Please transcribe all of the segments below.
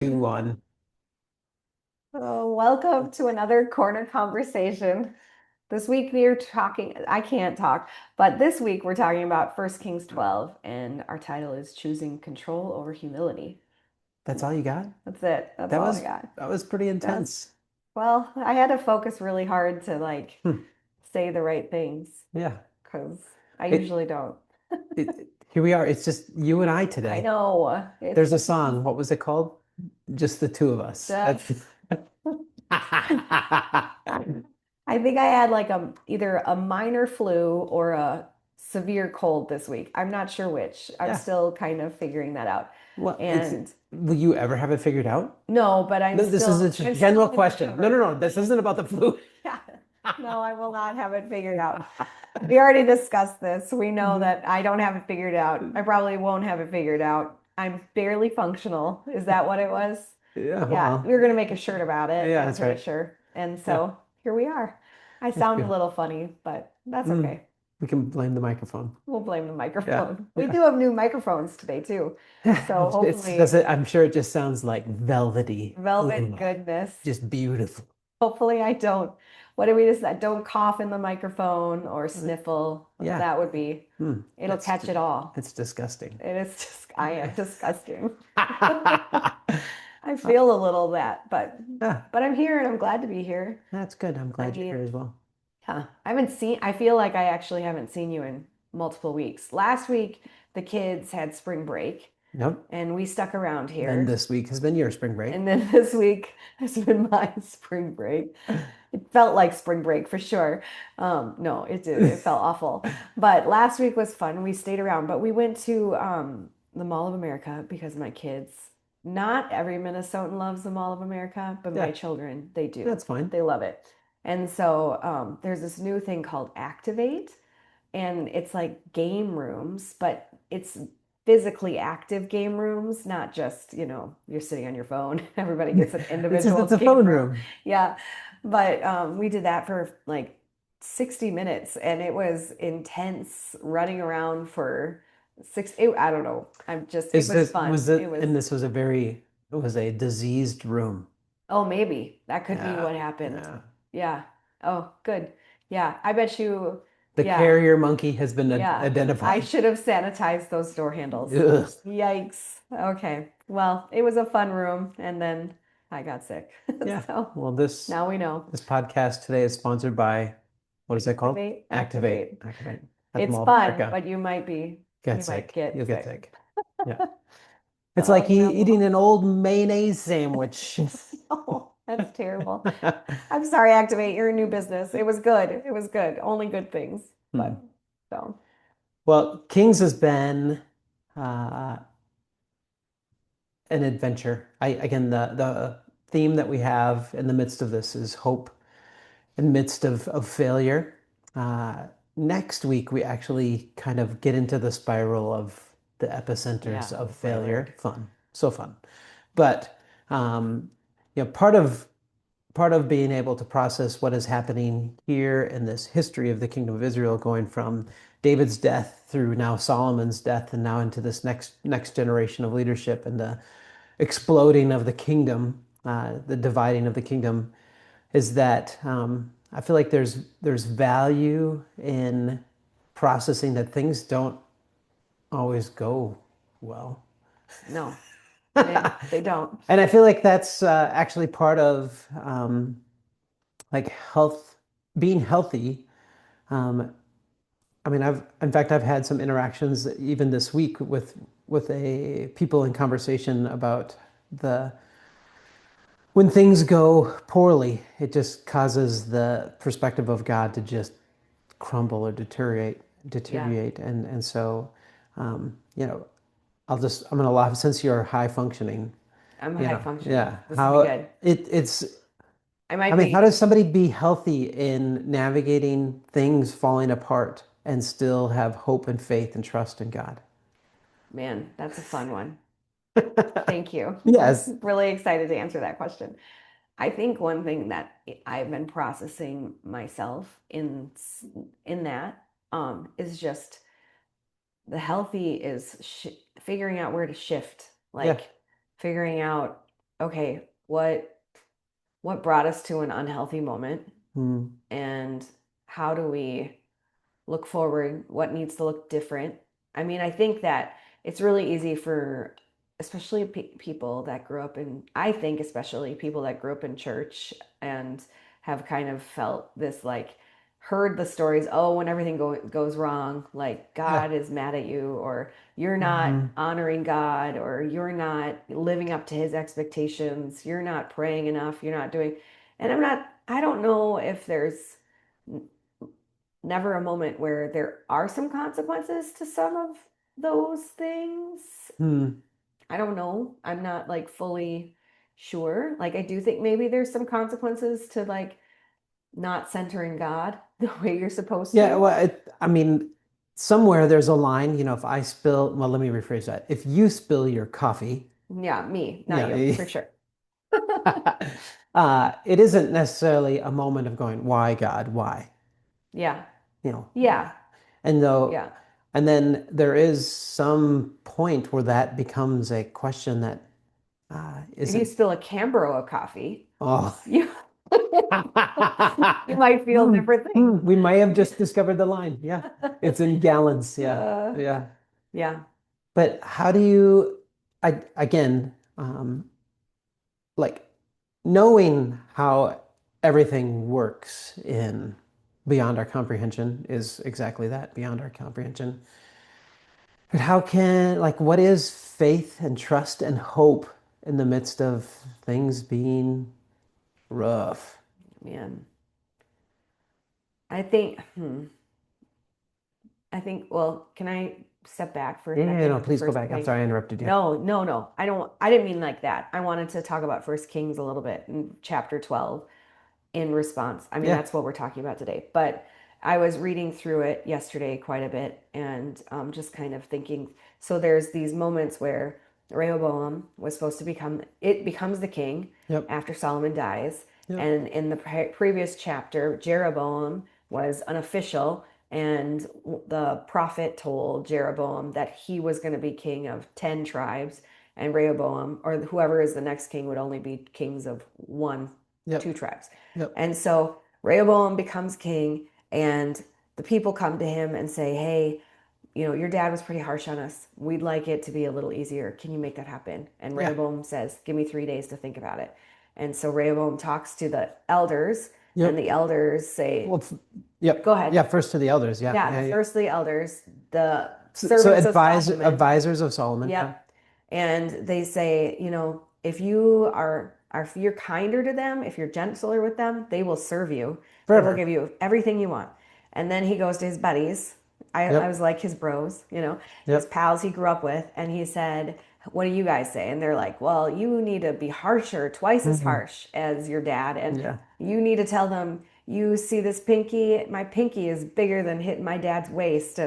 2, 1. Oh, welcome to another corner conversation. This week we are talking, I can't talk, but this week we're talking about First Kings 12, and our title is Choosing Control Over Humility. That's all you got? That's it. That's That all I was got. that was pretty That's, intense. well, I had to focus really hard to Hmm. say the right things Yeah. because I It, usually don't. Here we are. It's just you and I I today. know. There's a song. What was it called? Just the two of us. Just I think I had like either a minor flu or a severe cold this week. I'm not sure which. I'm Yeah. still kind of figuring that out. Well, And will you ever have it figured out? no, but No, this is a I'm general still in question. No, no, recovery. no. This isn't about the flu. Yeah. No, I will not have it figured out. We already discussed this. We know Mhm. that I don't have it figured out. I probably won't have it figured out. I'm barely functional. Is that what it was? Yeah, Yeah, we well, were going to make a shirt about it, yeah, I'm that's pretty right. sure. And Yeah, so here we are. I that's sound a good. little funny, but that's Mm, okay. we can blame the microphone. We'll blame the Yeah, microphone. We yeah. do have new microphones today too. So It's does hopefully, it, I'm sure it just sounds like velvety. velvet Ugh, goodness. just beautiful. Hopefully I don't, what did we decide? Don't cough in the microphone or sniffle. Yeah. That would be, Hmm. it'll catch it all. It's disgusting. It is just, I am disgusting. I feel a little that, Yeah, but I'm here and I'm glad to be here. that's good. I'm I glad you're here mean, as well. yeah, I feel like I actually haven't seen you in multiple weeks. Last week, the kids had spring break Nope. and we stuck around Then here. this week has been your spring break. And then this week has been my spring break. It felt like spring break for sure. No, it did. It felt awful. But last week was fun. We stayed around, but we went to the Mall of America because my kids, not every Minnesotan loves the Mall of America, but my Yeah, children, they do. that's fine. They love it. And so there's this new thing called Activate, and it's like game rooms, but it's physically active game rooms, not just, you're sitting on your phone. Everybody gets an individual It's a game phone room. room. Yeah. But we did that for like 60 minutes and it was intense running around for I don't know. It Is was this fun. was it? And this was it was a diseased room. Oh, maybe that could be Yeah, what happened. yeah. Yeah. Oh, good. Yeah. I bet you, The yeah. carrier monkey has been Yeah, I identified. should have sanitized those door handles. Ugh. Yikes. Okay. Well, it was a fun room, and then I got sick. Yeah. So Well, this now we know. this podcast today is sponsored by what is it called? Activate, Activate. activate. Activate at the It's Mall of fun, America. but Get you might sick. get You'll get sick. sick. Yeah. It's like Oh eating no. an old mayonnaise sandwich. Oh, that's terrible. I'm sorry, Activate. You're a new business. It was good. It was good. Only good things. Hmm. But so, Well, Kings has been uh, an adventure. Again, the theme that we have in the midst of this is hope in the midst of failure. Uh, Next week, we actually kind of get into the spiral of the epicenters yeah, of spoiler. failure. Fun, so fun. But um, part of being able to process what is happening here in this history of the kingdom of Israel, going from David's death through now Solomon's death, and now into this next generation of leadership and the exploding of the kingdom, the dividing of the kingdom, is that I feel like there's value in processing that things don't always go well. No, they don't. And I feel like that's actually part of like health, being healthy. Um, I mean, in fact, I've had some interactions even this week with a people in conversation about the when things go poorly, it just causes the perspective of God to just crumble or Yeah, deteriorate, and so, you know, I'm gonna laugh since you're high functioning, I'm high functioning. yeah. This will be How good. it's I I might mean, how be, does somebody be healthy in navigating things falling apart and still have hope and faith and trust in God? man, that's a fun one. Thank you. I'm Yes. really excited to answer that question. I think one thing that I've been processing myself in that is just the healthy is sh figuring out where to shift, Yeah. like figuring out. okay, what brought us to an unhealthy moment, Mm. and how do we look forward? What needs to look different? I mean, I think that it's really easy for especially people that grew up in, I think especially people that grew up in church and have kind of felt this like heard the stories, oh, when everything goes wrong, like Yeah. God is mad at you, or you're not Hmm. honoring God, or you're not living up to his expectations, you're not praying enough, you're not doing, and I don't know if there's never a moment where there are some consequences to some of those things. Hmm. I don't know. I'm not like fully sure. Like I do think maybe there's some consequences to like not centering God the way you're supposed Yeah, to. well, I mean, somewhere there's a line, if I spill, well, let me rephrase that. If you spill your coffee, Yeah, me, not you, yeah, for sure. it isn't necessarily a moment of going, why God, why? Yeah. You know, Yeah. and though, Yeah. and then there is some point where that becomes a question that If you isn't, spill a Cambro of coffee, oh, you you might feel Hmm, different things. we may have just discovered the line. Yeah, it's in gallons. Yeah, Uh, yeah. yeah. But how do you, again, like knowing how everything works in beyond our comprehension is exactly that, beyond our comprehension. But how can, like, what is faith and trust and hope in the midst of things being rough? Man. I think, well, can I step back for a Yeah, second no, into please go First back. I'm Kings? sorry I interrupted you. No, no, no. I didn't mean like that. I wanted to talk about First Kings a little bit in chapter 12 in response. I mean, Yeah. that's what we're talking about today. But I was reading through it yesterday quite a bit and just kind of thinking. So there's these moments where Rehoboam was supposed to becomes the king Yep. after Solomon dies. Yep. And in the previous chapter, Jeroboam was an official, and the prophet told Jeroboam that he was going to be king of 10 tribes, and Rehoboam, or whoever is the next king, would only be kings of one, two Yep. tribes. Yep. And so Rehoboam becomes king, and the people come to him and say, hey, your dad was pretty harsh on us. We'd like it to be a little easier. Can you make that happen? And Yeah. Rehoboam says, give me 3 days to think about it. And so Rehoboam talks to the elders, and Yep. the elders say, Well, yep. go ahead. Yeah. First to the elders. Yeah. Yeah, Yeah. Yeah. first the elders, the So servants of Solomon. advisors of Solomon. Yeah. Yep. And they say, if you're kinder to them, if you're gentler with them, they will serve you. They will Forever. give you everything you want. And then he goes to his buddies. I was Yep. like his bros, his Yep. pals he grew up with. And he said, what do you guys say? And they're like, well, you need to be harsher, twice as Hmm. harsh as your dad. And Yeah. you need to tell them, you see this pinky, my pinky is bigger than hitting my dad's waist.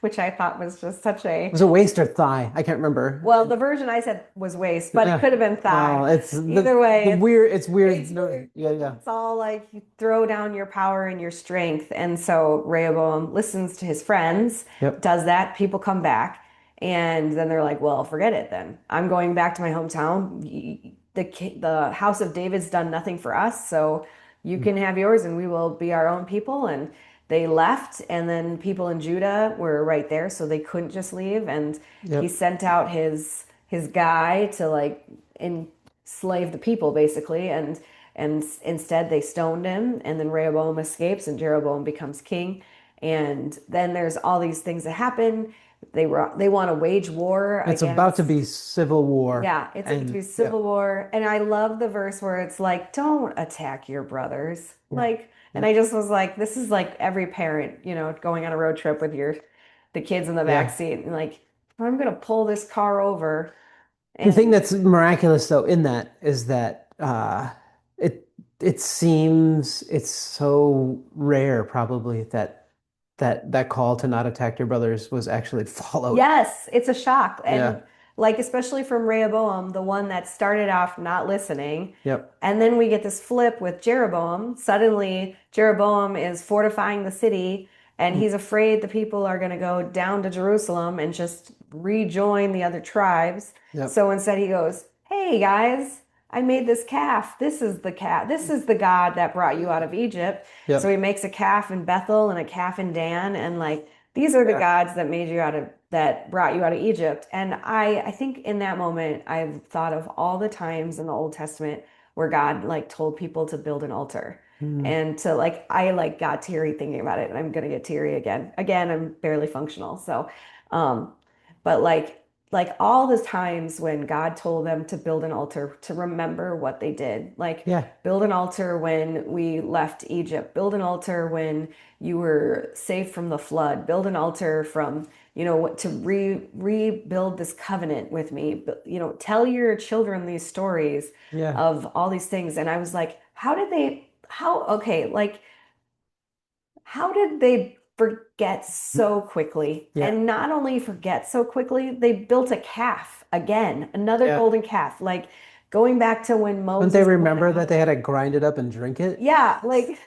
Which I thought was just such a Was it waist or thigh? I can't remember. well, the version I said was waist, but it Yeah. could have been thigh. Oh, it's Either way, the weird. It's weird. it's No. weird. Yeah. Yeah. It's all like you throw down your power and your strength. And so Rehoboam listens to his friends, Yep. does that. People come back, and then they're like, "Well, forget it. Then I'm going back to my hometown. The house of David's done nothing for us, so you can have yours, and we will be our own people." And they left, and then people in Judah were right there, so they couldn't just leave. And he Yep. sent out his guy to like enslave the people basically, and instead they stoned him. And then Rehoboam escapes, and Jeroboam becomes king. And then there's all these things that happen. They want to wage war It's about to against. be civil war, Yeah, it's about to and be yeah. civil war. And I love the verse where it's like, don't attack your brothers. Yeah. Like, and Yeah. I just was like, this is like every parent, going on a road trip with the kids in the back Yeah. seat, and like, I'm gonna pull this car over. The thing And that's miraculous though in that is that it it seems it's so rare probably that call to not attack your brothers was actually followed. yes, it's a shock. Yeah. And like, especially from Rehoboam, the one that started off not listening. Yep. And then we get this flip with Jeroboam. Suddenly, Jeroboam is fortifying the city, and Mm. he's afraid the people are going to go down to Jerusalem and just rejoin the other tribes. Yep. So instead, he goes, hey guys, I made this calf. This is the calf. This is the God that brought you out of Egypt. So he Yep. makes a calf in Bethel and a calf in Dan. And like, these are the Yeah. gods that made you out of, that brought you out of Egypt. And I think in that moment, I've thought of all the times in the Old Testament where God like told people to build an altar. Mm. And to like, I like got teary thinking about it, and I'm gonna get teary again. Again, I'm barely functional. So, um, but like all the times when God told them to build an altar to remember what they did, like Yeah. build an altar when we left Egypt, build an altar when you were saved from the flood, build an altar from, to rebuild this covenant with me, tell your children these stories Yeah. of all these things. And I was like, okay, like, how did they forget so quickly? Yeah. And not only forget so quickly, they built a calf again, another Yeah. golden calf. Like going back to when Don't they Moses went remember that out. they had to grind it up and drink it? Yeah, like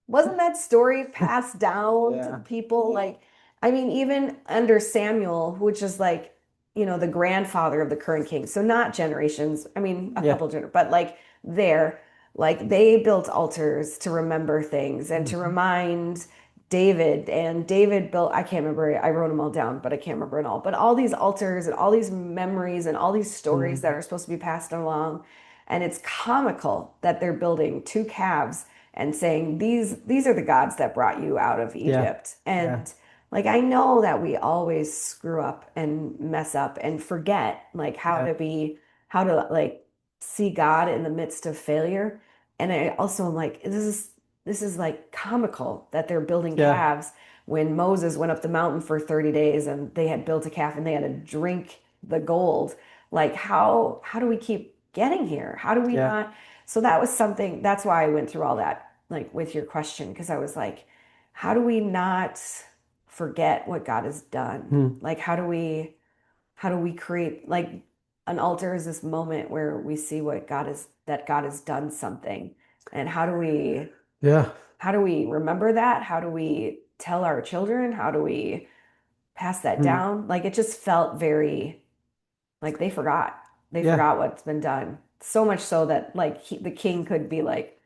wasn't that story passed down to the Yeah. people? Like, I mean, even under Samuel, which is like, the grandfather of the current king. So not generations, I mean, a Yeah. couple generations, but like there, like they built altars to remember things and to Mhm. remind David. And David built, I can't remember, I wrote them all down, but I can't remember it all. But all these altars and all these memories and all these stories that Mhm. are supposed to be passed along. And it's comical that they're building two calves and saying these are the gods that brought you out of Yeah. Egypt. Yeah. And like I know that we always screw up and mess up and forget like Yeah. how to like see God in the midst of failure. And I also am like this is like comical that they're building Yeah. calves when Moses went up the mountain for 30 days and they had built a calf and they had to drink the gold. Like how do we keep getting here? How do we Yeah. not? So that was something, that's why I went through all that, like with your question, because I was like, how do we not forget what God has done? Hmm. Like, how do we create like an altar is this moment where we see that God has done something. And Yeah. how do we remember that? How do we tell our children? How do we pass that Hmm. down? Like it just felt very like they forgot. They Yeah. forgot what's been done. So much so that like the king could be like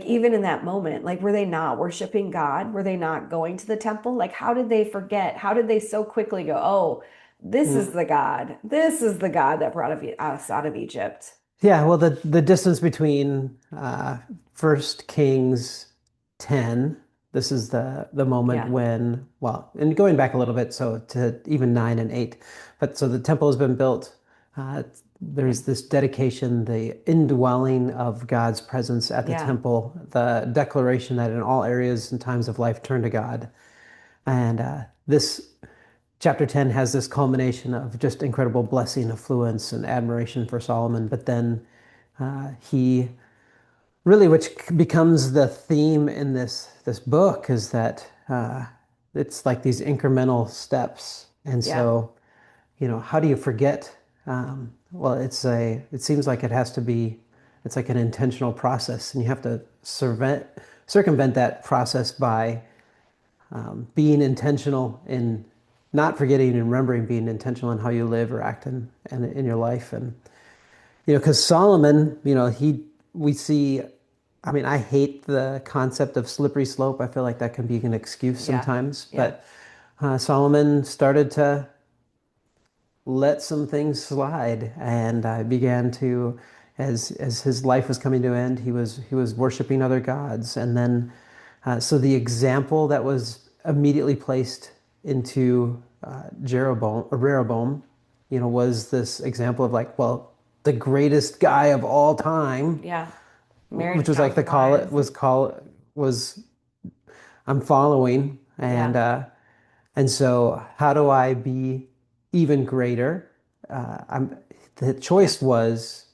even in that moment, like were they not worshiping God? Were they not going to the temple? Like how did they forget? How did they so quickly go, "Oh, this is Mm. the God. This is the God that brought us out of Egypt." Yeah. Well, the distance between First Kings 10, this is the moment Yeah. when, well, and going back a little bit, so to even 9 and 8, but so the temple has been built. Uh, Yeah. there's this dedication, the indwelling of God's presence at the Yeah. temple, the declaration that in all areas and times of life turn to God. And this chapter 10 has this culmination of just incredible blessing, affluence, and admiration for Solomon. But then he really, which becomes the theme in this book, is that it's like these incremental steps. And Yeah. so, how do you forget? Well, it seems like it has to be, it's like an intentional process, and you have to circumvent that process by being intentional in not forgetting and remembering, being intentional in how you live or act in your life. And, because Solomon, we see, I mean, I hate the concept of slippery slope. I feel like that can be an excuse Yeah. sometimes, Yeah. but Solomon started to let some things slide, and began to, as his life was coming to an end, he was worshiping other gods, and then so the example that was immediately placed into Rehoboam, was this example of like, well, the greatest guy of all time, Yeah. Married a which was like the thousand call it wives. was call was I'm following, and Yeah. so how do I be even greater? I'm The Yeah. choice was,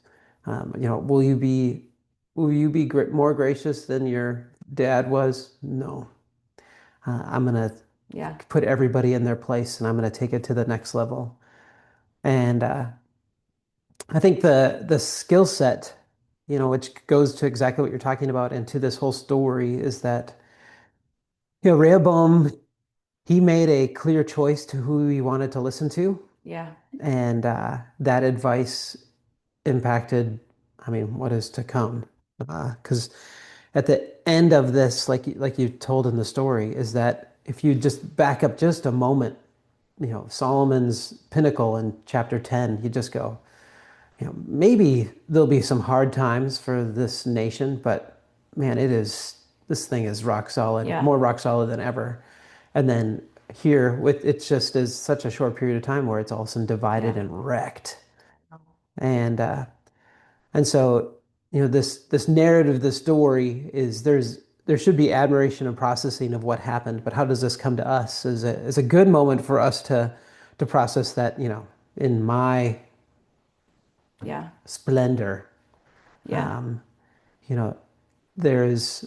will you be more gracious than your dad was? No. I'm gonna Yeah. put everybody in their place, and I'm gonna take it to the next level. And I think the skill set, which goes to exactly what you're talking about, and to this whole story, is that Rehoboam, he made a clear choice to who he wanted to listen to, Yeah. and that advice impacted, I mean, what is to come. Because at the end of this, like you told in the story, is that if you just back up just a moment, Solomon's pinnacle in chapter 10, you just go, maybe there'll be some hard times for this nation, but man, this thing is rock solid, Yeah. more rock solid than ever. And then here with it's just is such a short period of time where it's all of a sudden divided Yeah. and wrecked. And so, this narrative, this story is there should be admiration and processing of what happened, but how does this come to us? Is a good moment for us to process that, in my Yeah. splendor, Yeah. um, you know, there's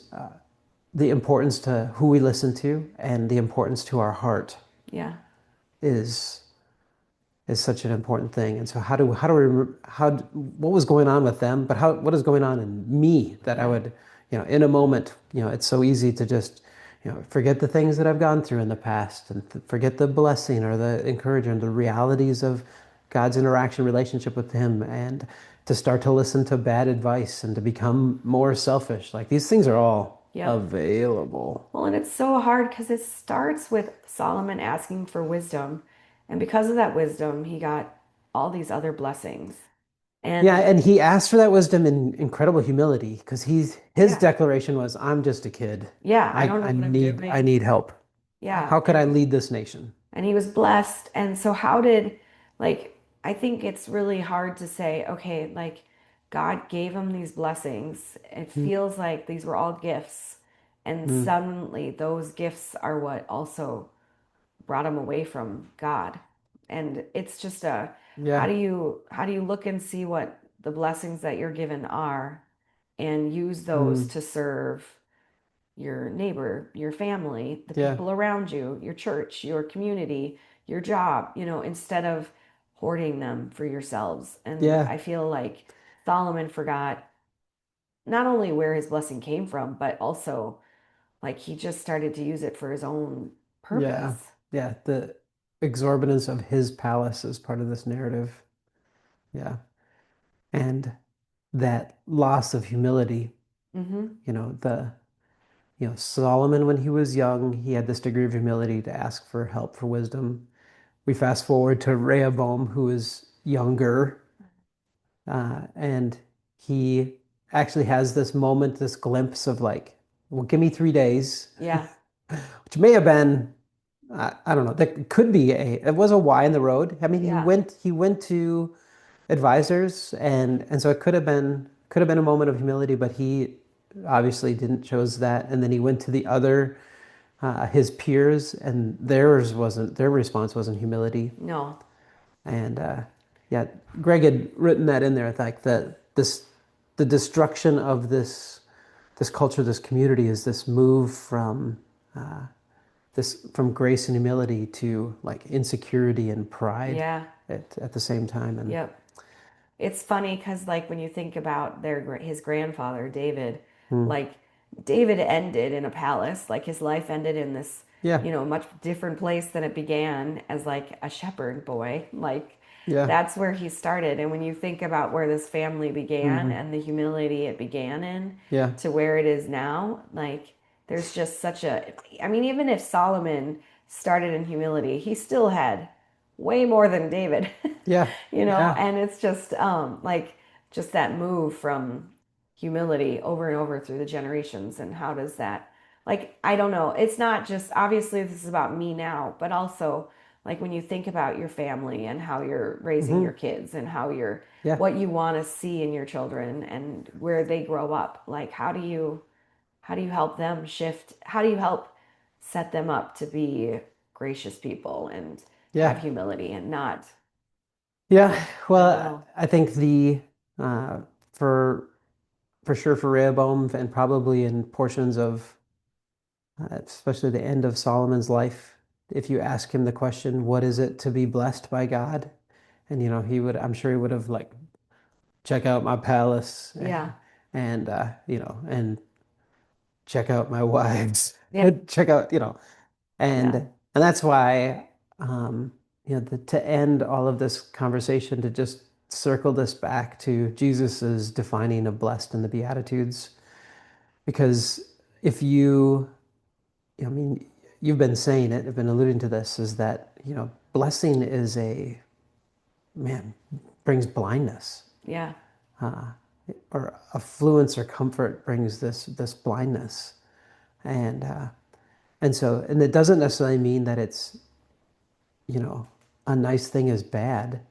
the importance to who we listen to and the importance to our heart Yeah. is is such an important thing. And so how do we what was going on with them, but what is going on in me that I Yeah. would, in a moment, it's so easy to just, forget the things that I've gone through in the past and forget the blessing or the encouragement, the realities of God's interaction relationship with him and to start to listen to bad advice and to become more selfish. Like these things are all Yep. available. Well, and it's so hard because it starts with Solomon asking for wisdom. And because of that wisdom, he got all these other blessings. Yeah, And and he asked for that wisdom in incredible humility because his yeah, declaration was, "I'm just a kid. yeah, I I don't know I what I'm need I doing. need help. Yeah. How could I lead this nation?" And he was blessed. And so, like, I think it's really hard to say, okay, like, God gave him these blessings. It Mm, feels like these were all gifts. And mm, suddenly, those gifts are what also brought him away from God. And it's just yeah. how do you look and see what the blessings that you're given are and use those Mm, to serve your neighbor, your family, the yeah. people around you, your church, your community, your job, instead of hoarding them for yourselves. And Yeah. I feel like Solomon forgot not only where his blessing came from, but also like he just started to use it for his own Yeah. purpose. Yeah. The exorbitance of his palace is part of this narrative. Yeah. And that loss of humility, Hmm. the Solomon when he was young, he had this degree of humility to ask for help, for wisdom. We fast forward to Rehoboam, who is younger, and he actually has this moment, this glimpse of like, well, give me 3 days, Yeah. which may have been, I don't know, that could be it was a Y in the road. I mean, Yeah. he went to advisors, and so it could have been a moment of humility, but he obviously didn't chose that. And then he went to the other his peers, and their response wasn't humility. No. And yeah, Greg had written that in there, like the destruction of this culture, this community is this move from grace and humility to like insecurity and pride Yeah. at the same time. And Yep. It's funny because like when you think about his grandfather David, hmm, like David ended in a palace, like his life ended in this, yeah, much different place than it began as like a shepherd boy. Like yeah, that's where he started. And when you think about where this family began hmm, and the humility it began in yeah, to where it is now, like there's just such a, I mean, even if Solomon started in humility, he still had way more than David. yeah, yeah, And it's just like just that move from humility over and over through the generations. And how does that, like, I don't know, it's not just obviously this is about me now, but also like when you think about your family and how you're raising your hmm, kids and how you're yeah, what you want to see in your children and where they grow up, like how do you help them shift, how do you help set them up to be gracious people and have yeah, humility and not, yeah. I don't Well, know. I think the for sure for Rehoboam and probably in portions of especially the end of Solomon's life, if you ask him the question, what is it to be blessed by God? And I'm sure he would have like check out my palace Yeah. and check out my wives, Yeah. check out, and Yeah. and that's why to end all of this conversation to just circle this back to Jesus's defining of blessed in the Beatitudes. Because if you, I mean, you've been saying it, I've been alluding to this, is that, blessing is man, brings blindness. Yeah. Uh, or affluence or comfort brings this blindness. And it doesn't necessarily mean that it's, a nice thing is bad,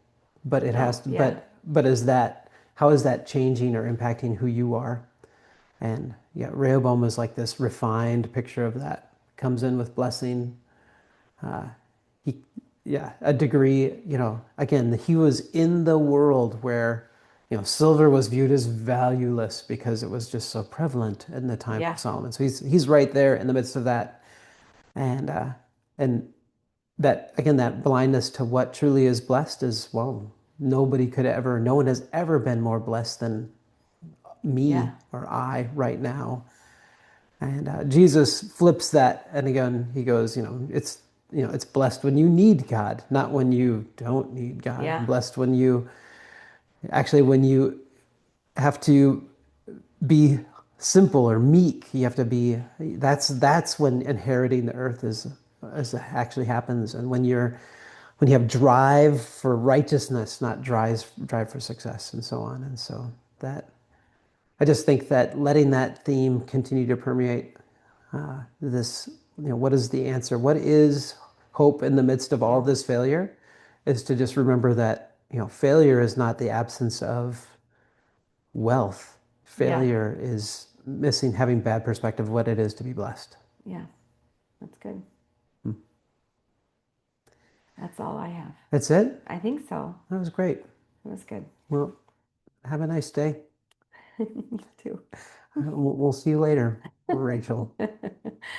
but it has No. to, Yeah. but how is that changing or impacting who you are? And yeah, Rehoboam is like this refined picture of that. Comes in with blessing. Uh, he, yeah, a degree, again, he was in the world where, silver was viewed as valueless because it was just so prevalent in the time Yeah. of Solomon. So he's right there in the midst of that. And that, again, that blindness to what truly is blessed is, well, no one has ever been more blessed than me Yeah. or I right now. And Jesus flips that, and again, he goes, it's blessed when you need God, not when you don't need God. Yeah. Blessed when you have to be simple or meek. You have to be. That's when inheriting the earth is actually happens, and when you have drive for righteousness, not drive for success, and so on. And so that I just think that letting that theme continue to permeate this, what is the answer? What is hope in the midst of all Yeah. this failure? Is to just remember that, failure is not the absence of wealth. Yeah. Failure is missing, having bad perspective of what it is to be blessed. Yeah. That's good. Hmm. That's all I have. That's it. I think so. That was great. It was good. Well, have a nice day. You too. We'll see you later, Rachel.